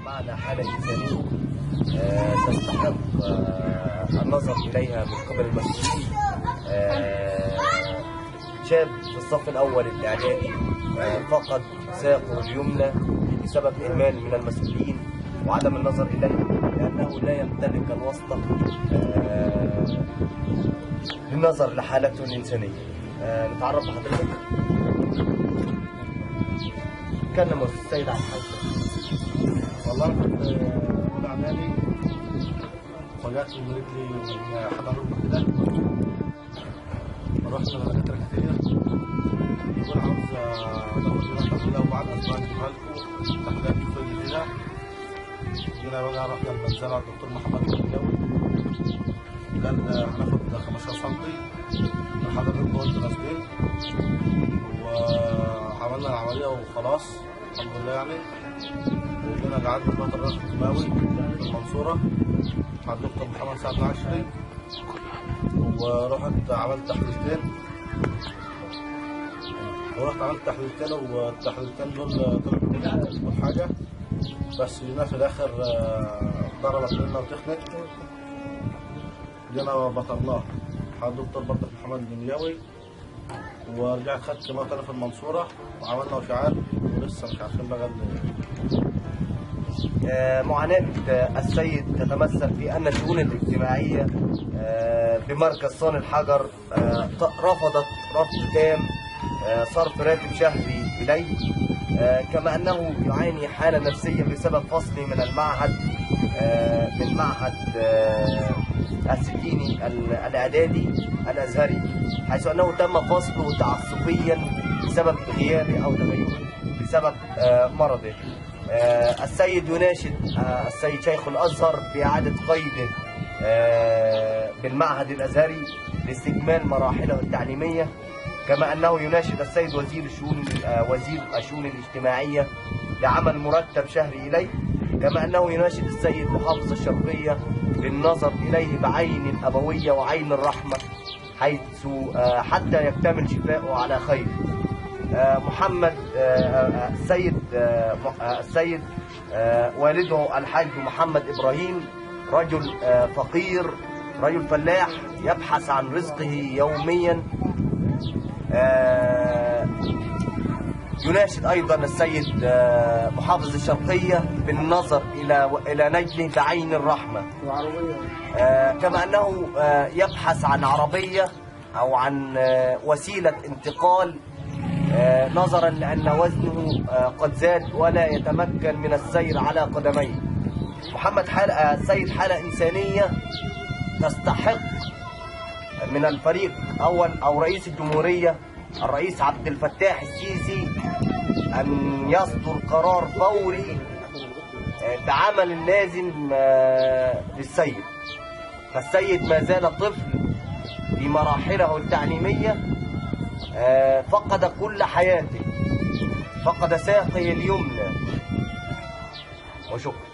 معنا حالة إنسانية تستحق النظر إليها من قبل المسؤولين. شاب في الصف الأول الإعدادي فقد ساقه اليمنى بسبب إهمال من المسؤولين وعدم النظر إليه، لأنه لا يمتلك الواسطة للنظر لحالته الإنسانية. نتعرف بحضرتك. كلم السيد عبد الحاج. والله انا كنت اولى اعدادي وجات لي رجلي من حضر كده، رحت لدكاتره كتير يقول عاوز ادخل تحليل وبعد اسبوع نجيبها لكم تحليلات كتير جديده. جينا بقى رحنا المنزله الدكتور محمد الجوي قال هناخد 15 سم من حضرتك قلت نازلين، وعملنا العمليه وخلاص الحمد لله يعني. وجينا قعدنا في الرش الكيماوي في المنصورة مع الدكتور محمد سعد العشري، ورحت عملت تحليلتين والتحليلتين دول طلعوا كل حاجة، بس جينا في الآخر ضربت لنا وتخنت. جينا بطلناه مع الدكتور برضه محمد الجمياوي، ورجعت خدت كيماوي تاني في المنصورة وعملنا إشعاع ولسه مش عارفين بقى معاناة السيد تتمثل في أن الشؤون الاجتماعية بمركز صان الحجر رفضت رفض تام صرف راتب شهري إليه، كما أنه يعاني حالة نفسية بسبب فصله من المعهد من معهد السكيني الإعدادي الأزهري، حيث أنه تم فصله تعسفيا بسبب غيابه أو تغيبه بسبب مرضه. السيد يناشد السيد شيخ الأزهر بإعادة قيده بالمعهد الأزهري لاستكمال مراحله التعليمية، كما أنه يناشد السيد وزير الشؤون الاجتماعية لعمل مرتب شهري إليه، كما أنه يناشد السيد محافظ الشرقية بالنظر إليه بعين الأبوية وعين الرحمة حيث حتى يكتمل شفاؤه على خير. محمد السيد والده الحاج محمد إبراهيم رجل فقير، رجل فلاح يبحث عن رزقه يوميا. يناشد أيضا السيد محافظ الشرقية بالنظر إلى نجله بعين الرحمة، كما أنه يبحث عن عربية أو عن وسيلة انتقال، نظرا لأن وزنه قد زاد ولا يتمكن من السير على قدميه. محمد السيد حالة إنسانية تستحق من الفريق أول أو رئيس الجمهورية الرئيس عبد الفتاح السيسي أن يصدر قرار فوري بعمل لازم للسيد، فالسيد ما زال طفل في مراحله التعليمية، فقد كل حياته، فقد ساقه اليمنى. وشكرا.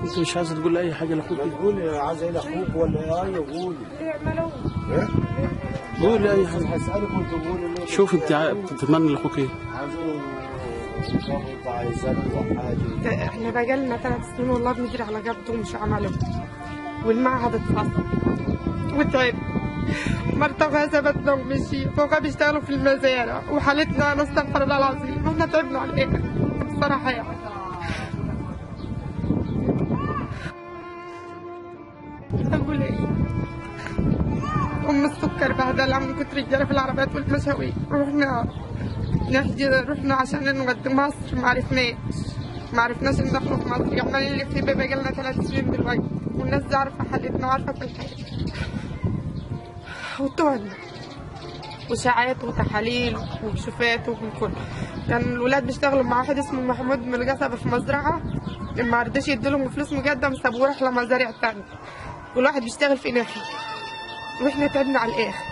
انت مش عايزه تقول لي اي حاجه لاخوك؟ قولي عايز ايه لاخوك ولا ايه؟ قولي. ايه؟ قولي اي حاجه. هسألك وانت قولي. شوف انت بتتمنى لاخوك ايه؟ احنا بقالنا 3 سنين والله بنجري على جبته ومش عمله، والمعهد اتفصل وتعب. مرتبها ثبتنا ومشي، فوقها بيشتغلوا في المزارع وحالتنا انا استغفر الله العظيم، احنا تعبنا على الاخر بصراحه يعني. اقول ايه؟ ام السكر بهدلها من كتر الجري في العربيات والمشاوير. رحنا عشان نودي مصر، ما عرفناش ندخله في مصر. عمالين نلف في بقى لنا 3 سنين دلوقتي، والناس دي عارفه حالتنا وعارفه كل حاجه. وتهنا وشعات وتحاليل وكشوفات وكل. كان الولاد بيشتغلوا مع واحد اسمه محمود من القصبة في مزرعه، ما رضاش يديلهم فلوس مقدم، سابوه راح لمزارع تانية، والواحد بيشتغل في ناحيه. واحنا تعبنا على الاخر.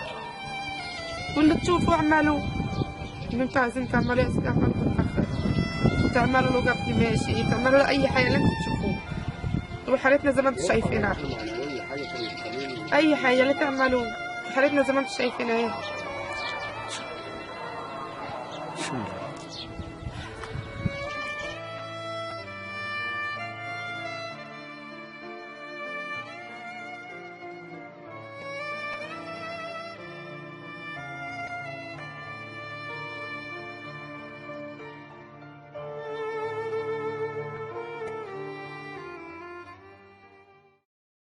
واللي تشوفوا اعملوا اللي انتوا عايزين تعملوا، تعملوا له قبل ماشي، تعملوا له اي حاجه اللي انتوا تشوفوه. وحالتنا زي ما انتوا شايفينها، اي حاجه اللي تعملوا حالتنا زي ما انتوا شايفينها.